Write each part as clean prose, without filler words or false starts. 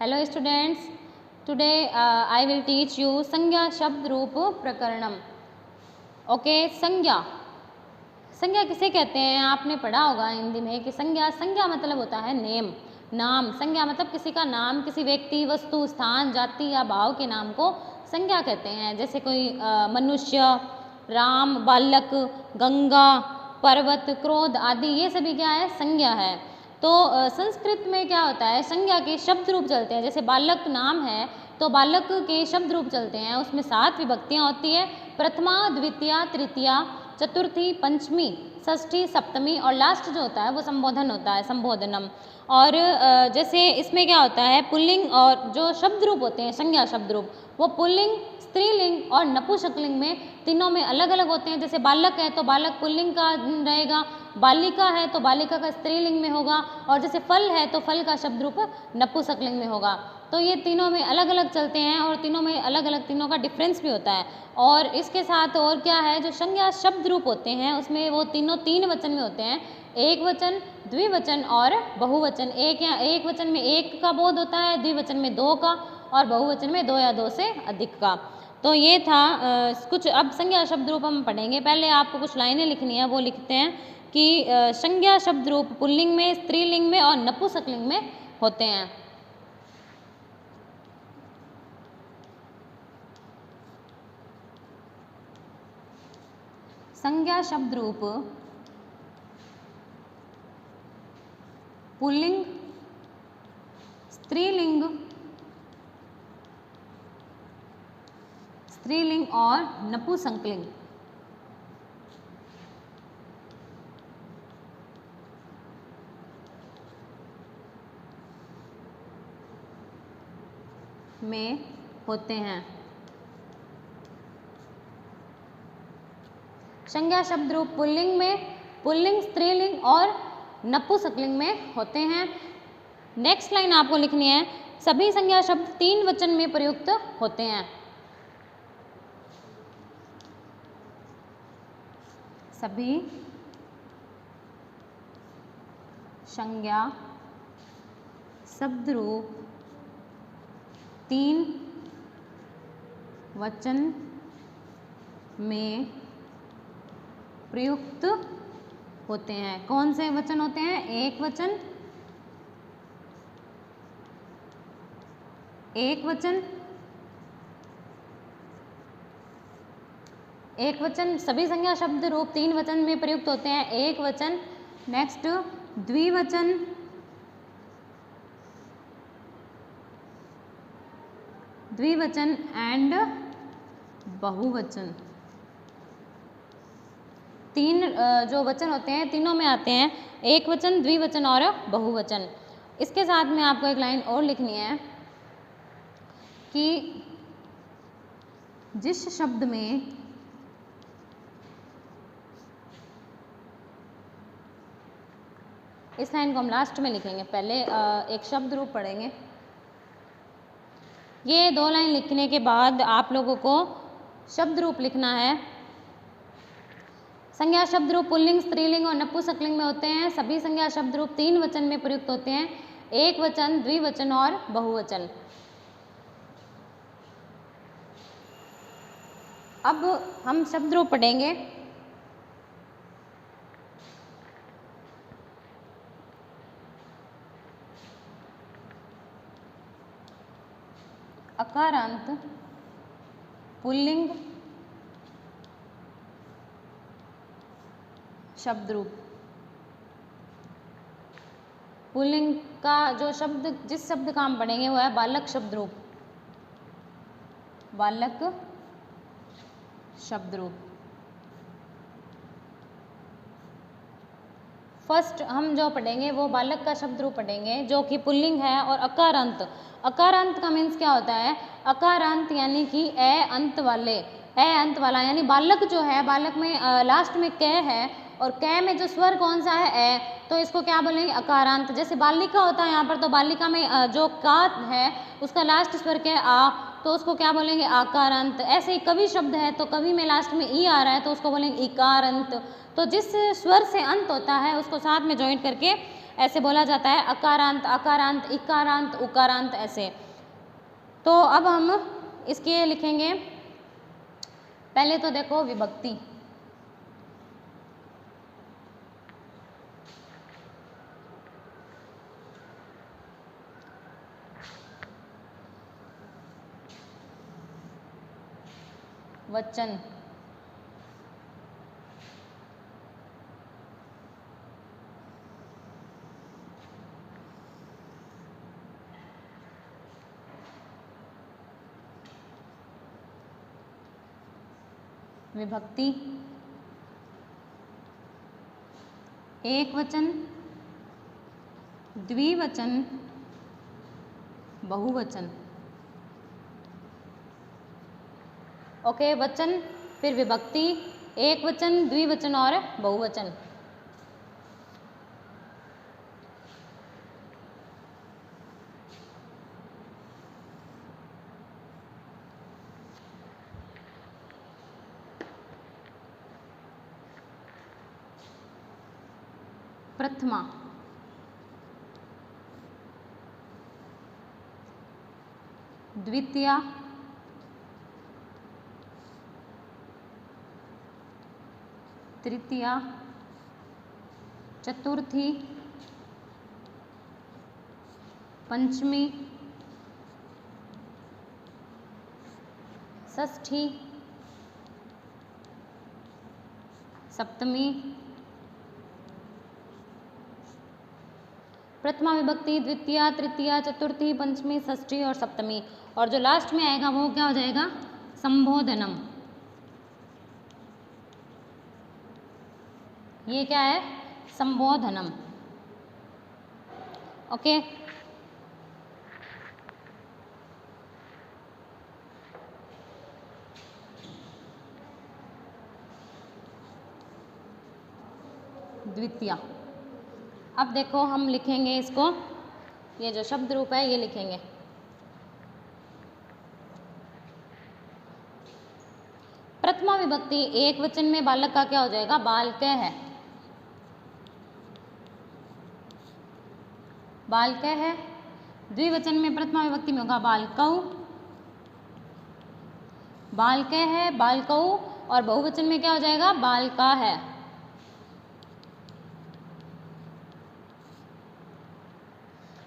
Hello students, today I will teach you संज्ञा शब्द रूप प्रकरणम. ओके, संज्ञा किसे कहते हैं? आपने पढ़ा होगा हिंदी में कि संज्ञा मतलब होता है नेम, नाम. संज्ञा मतलब किसी का नाम, किसी व्यक्ति, वस्तु, स्थान, जाति या भाव के नाम को संज्ञा कहते हैं. जैसे कोई मनुष्य, राम, बालक, गंगा, पर्वत, क्रोध आदि, ये सभी क्या है? संज्ञा है. तो संस्कृत में क्या होता है? संज्ञा के शब्द रूप चलते हैं. जैसे बालक नाम है तो बालक के शब्द रूप चलते हैं. उसमें 7 विभक्तियाँ होती है: प्रथमा, द्वितीया, तृतीया, चतुर्थी, पंचमी, षष्ठी, सप्तमी और लास्ट जो होता है वो संबोधन होता है, संबोधनम. और जैसे इसमें क्या होता है, पुल्लिंग और जो शब्द रूप होते हैं संज्ञा शब्द रूप, वो पुल्लिंग, स्त्रीलिंग और नपुंसकलिंग में तीनों में अलग अलग होते हैं. जैसे बालक है तो बालक पुल्लिंग का रहेगा, बालिका है तो बालिका का स्त्रीलिंग में होगा, और जैसे फल है तो फल का शब्द रूप नपुंसकलिंग में होगा. तो ये तीनों में अलग अलग चलते हैं और तीनों में अलग अलग तीनों का डिफरेंस भी होता है. और इसके साथ और क्या है, जो संज्ञा शब्द रूप होते हैं उसमें वो तीनों 3 वचन में होते हैं: एक वचन, द्विवचन और बहुवचन. एक वचन में 1 का बोध होता है, द्विवचन में 2 का और बहुवचन में 2 या 2 से अधिक का. तो ये था कुछ. अब संज्ञा शब्द रूप हम पढ़ेंगे. पहले आपको कुछ लाइनें लिखनी है, वो लिखते हैं कि संज्ञा शब्द रूप पुल्लिंग में, स्त्रीलिंग में और नपुंसकलिंग में होते हैं. संज्ञा शब्द रूप पुल्लिंग, स्त्रीलिंग और नपुंसकलिंग में होते हैं. संज्ञा शब्द रूप पुल्लिंग में, पुल्लिंग, स्त्रीलिंग और नपुंसकलिंग में होते हैं. नेक्स्ट लाइन आपको लिखनी है: सभी संज्ञा शब्द 3 वचन में प्रयुक्त होते हैं. सभी संज्ञा शब्द रूप 3 वचन में प्रयुक्त होते हैं. कौन से वचन होते हैं? एक वचन, एक वचन. सभी संज्ञा शब्द रूप 3 वचन में प्रयुक्त होते हैं. एक वचन. नेक्स्ट द्विवचन, एंड बहुवचन. 3 जो वचन होते हैं तीनों में आते हैं: एक वचन, द्विवचन और बहुवचन. इसके साथ में आपको एक लाइन और लिखनी है कि जिस शब्द में इस लाइन को हम लास्ट में लिखेंगे, पहले एक शब्द रूप पढ़ेंगे. ये 2 लाइन लिखने के बाद आप लोगों को शब्द रूप लिखना है. संज्ञा शब्द रूप पुल्लिंग, स्त्रीलिंग और नपुंसकलिंग में होते हैं. सभी संज्ञा शब्द रूप 3 वचन में प्रयुक्त होते हैं: एक वचन, द्विवचन और बहुवचन. अब हम शब्द रूप पढ़ेंगे. अकारांत पुल्लिंग शब्द रूप. पुल्लिंग का जो शब्द, जिस शब्द का हम पढ़ेंगे वो है बालक शब्द रूप. बालक शब्द रूप. फर्स्ट हम जो पढ़ेंगे वो बालक का शब्द रूप पढ़ेंगे, जो कि पुल्लिंग है. और अकारांत, अकारांत का मीन्स क्या होता है? अकारांत यानी कि ए अंत वाला, यानी बालक जो है, बालक में लास्ट में क है और क में जो स्वर कौन सा है? ए. तो इसको क्या बोलेंगे? अकारांत. जैसे बालिका होता है यहाँ पर, तो बालिका में जो का है उसका लास्ट स्वर क्या है? आ. तो उसको क्या बोलेंगे? आकारांत. ऐसे ही कवि शब्द है तो कवि में लास्ट में ई आ रहा है तो उसको बोलेंगे इकारांत. तो जिस स्वर से अंत होता है उसको साथ में ज्वाइन करके ऐसे बोला जाता है, अकारांत, अकारांत, इकारांत, उकारांत, ऐसे। तो अब हम इसके लिखेंगे, पहले तो देखो विभक्ति। वचन, विभक्ति, एक वचन, द्विवचन, बहुवचन। ओके, वचन, फिर विभक्ति, एक वचन, द्विवचन और बहुवचन। प्रथमा, द्वितीया, तृतीया, चतुर्थी, पंचमी, षष्ठी, सप्तमी। प्रथमा विभक्ति, द्वितीया, तृतीया, चतुर्थी, पंचमी, षष्ठी और सप्तमी। और जो लास्ट में आएगा वो क्या हो जाएगा? संबोधनम। ये क्या है? संबोधनम। ओके, द्वितीया। अब देखो हम लिखेंगे इसको, ये जो शब्द रूप है ये लिखेंगे। प्रथमा विभक्ति एक वचन में बालक का क्या हो जाएगा? बालक है, बालक है। द्विवचन में प्रथमा विभक्ति में होगा बालकौ, बालक है, बालकौ। और बहुवचन में क्या हो जाएगा? बालका है।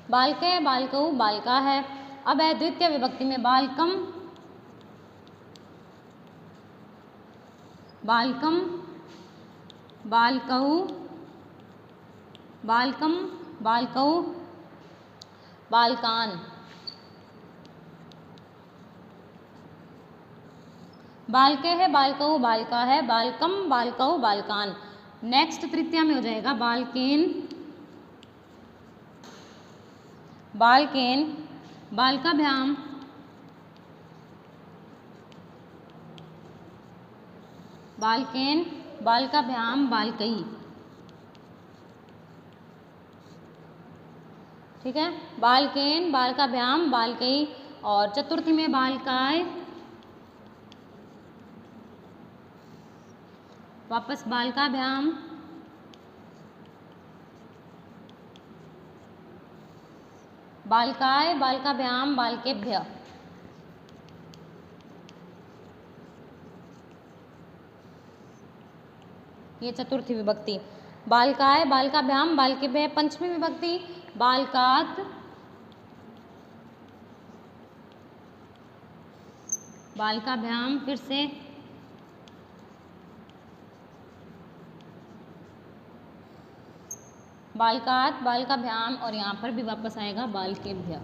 बालक है, बालकौ, बालका है। अब है द्वितीय विभक्ति में बालकम, बालकम, बालकौ, बालकम, बालकौ, बालकान। बालक है, बालकौ, बालका है, बालकम, बालकौ, बालकान। नेक्स्ट तृतीया में हो जाएगा बालकेन, बालकेन, बालकाभ्याम, बालकेन, बालकाभ्याम, बालकई। ठीक है, बालकेन, बालकाभ्याम, बालकई। और चतुर्थी में बालकाय, वापस बालकाभ्याम, बालकाय, बालकाभ्याम, बालकेभ्य। ये चतुर्थी विभक्ति। बालकाय, बालकाभ्याम, बालकेभ्य। पंचमी विभक्ति बालकात, बालकाभ्याम, फिर से बालकात, बालकाभ्याम, और यहाँ पर भी वापस आएगा बालकेभ्य,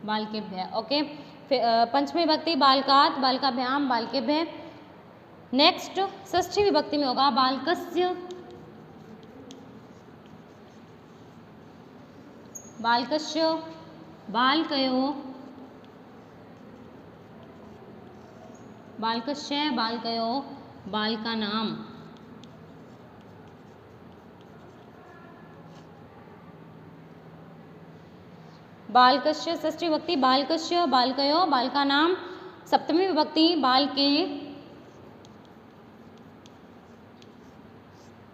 बालकेभ्य। ओके, पंचमी विभक्ति बालकात, बालकाभ्याम, बालकेभ्य। नेक्स्ट षष्ठी विभक्ति में होगा बालकस्य, बालकस्य, बालकयो, बालकस्य, बालकयो, बालकानाम। बालकस्य षष्ठी विभक्ति बालकस्य, बालकयो, बालकानाम। सप्तमी विभक्ति बालके,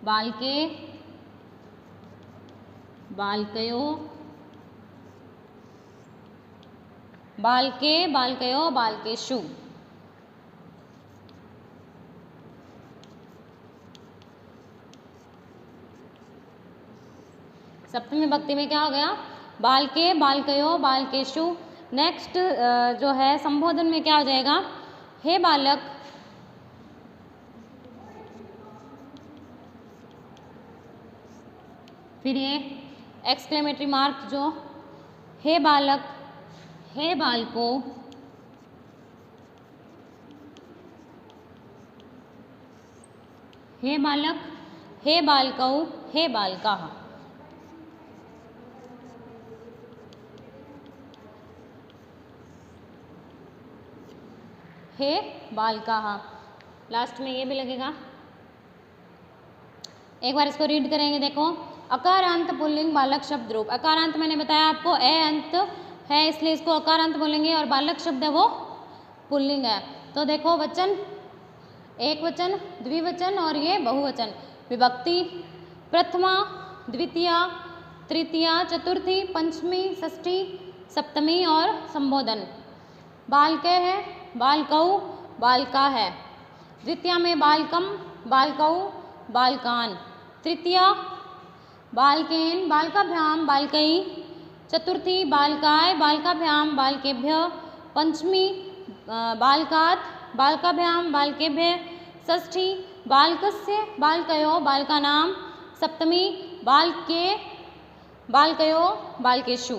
बालके, बालकयो, बालके, बालकयो, बालकेषु। सप्तमी विभक्ति में क्या हो गया? बालके, बालकयो, बालकेषु। नेक्स्ट जो है संबोधन में क्या हो जाएगा? हे बालक, फिर ये एक्सक्लेमेटरी मार्क जो हे बालक, हे बालको, हे बालक, हे बालकौ, हे बालकाः। हे बालकाः, लास्ट में ये भी लगेगा। एक बार इसको रीड करेंगे। देखो, अकारांत पुल्लिंग बालक शब्द रूप। अकारांत मैंने बताया आपको ए अंत है, इसलिए इसको अकारांत बोलेंगे, और बालक शब्द है वो पुल्लिंग है। तो देखो, वचन एक वचन, द्विवचन और ये बहुवचन। विभक्ति प्रथमा, द्वितीया, तृतीया, चतुर्थी, पंचमी, षष्ठी, सप्तमी और संबोधन। बालके है, बालकौ, बालका है। द्वितीया में बालकम, बालकौ, बालकान। तृतीया बालकेन, बालकाभ्याम, बालकई। चतुर्थी बालकाय, बालकाभ्याम, बालकेभ्य। पंचमी बालकात्, बालकाभ्याम, बालकेभ्य। षष्ठी बालकस्य, बालकयो, बालकानां। सप्तमी बालके, बालकयो, बालकेषु।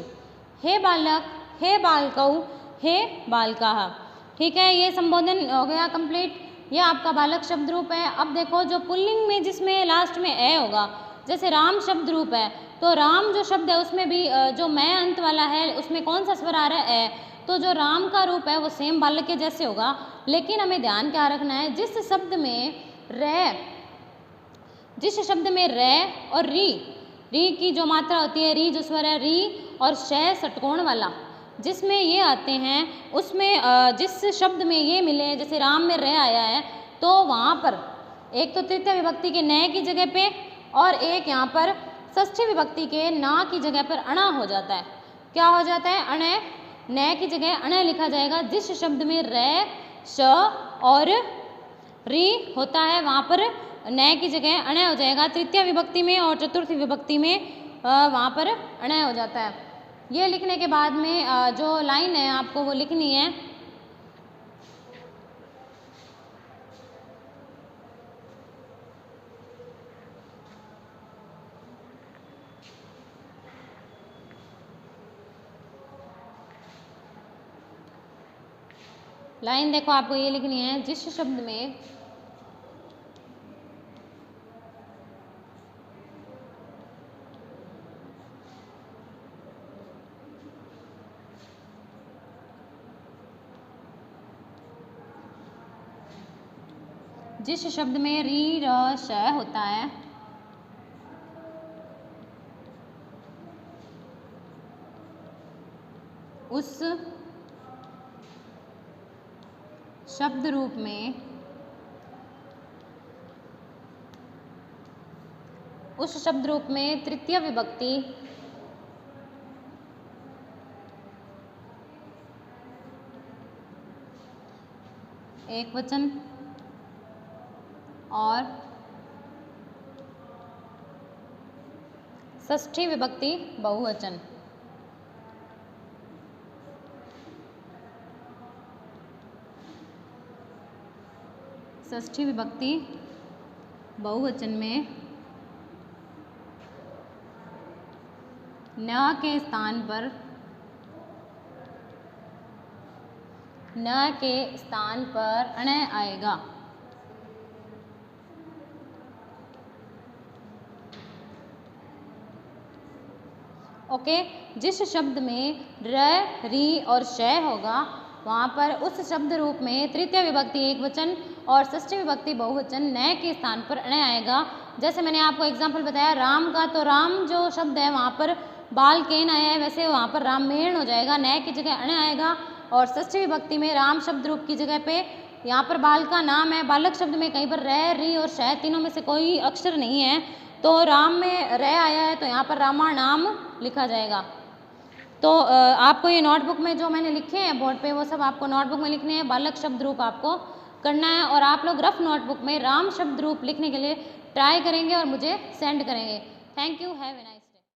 हे बालक, हे बालकौ, हे बालकाः। ठीक है, ये संबोधन हो गया कंप्लीट। ये आपका बालक शब्द रूप है। अब देखो, जो पुल्लिंग में जिसमें लास्ट में ए होगा, जैसे राम शब्द रूप है, तो राम जो शब्द है उसमें भी जो मैं अंत वाला है उसमें कौन सा स्वर आ रहा है? ए। तो जो राम का रूप है वो सेम बालक के जैसे होगा, लेकिन हमें ध्यान क्या रखना है? जिस शब्द में रे और री की जो मात्रा होती है, री जो स्वर है, री और शय षटकोण वाला, जिसमें ये आते हैं, उसमें जिस शब्द में ये मिले, जैसे राम में रे आया है, तो वहाँ पर एक तो तृतीय विभक्ति के न की जगह पे, और एक यहाँ पर षष्ठी विभक्ति के ना की जगह पर अणा हो जाता है। क्या हो जाता है? अणय। न की जगह अणय लिखा जाएगा। जिस शब्द में रे, श और री होता है, वहाँ पर न की जगह अणय हो जाएगा। तृतीय विभक्ति में और चतुर्थी विभक्ति में वहाँ पर अणय हो जाता है। ये लिखने के बाद में जो लाइन है आपको वो लिखनी है। लाइन देखो, आपको ये लिखनी है, जिस शब्द में री, र, श होता है, उस शब्द रूप में तृतीय विभक्ति एक वचन और षष्ठी विभक्ति बहुवचन। षष्ठी विभक्ति बहुवचन में न के स्थान पर अणय आएगा। ओके, जिस शब्द में र, री और शय होगा, वहाँ पर उस शब्द रूप में तृतीय विभक्ति एक वचन और षष्ठी विभक्ति बहुवचन न के स्थान पर अणय आएगा। जैसे मैंने आपको एग्जाम्पल बताया राम का, तो राम जो शब्द है वहाँ पर बालकेन आया है, वैसे वहाँ पर रामेण हो जाएगा, न की जगह अणय आएगा। और षष्ठी विभक्ति में राम शब्द रूप की जगह पे यहाँ पर बाल का नाम है, बालक शब्द में कहीं पर रै, री और शह तीनों में से कोई अक्षर नहीं है, तो राम में रै आया है तो यहाँ पर रामा नाम लिखा जाएगा। तो आपको ये नोटबुक में जो मैंने लिखे हैं बोर्ड पे वो सब आपको नोटबुक में लिखने हैं, बालक शब्द रूप आपको करना है और आप लोग रफ नोटबुक में राम शब्द रूप लिखने के लिए ट्राई करेंगे और मुझे सेंड करेंगे। Thank you, have a nice.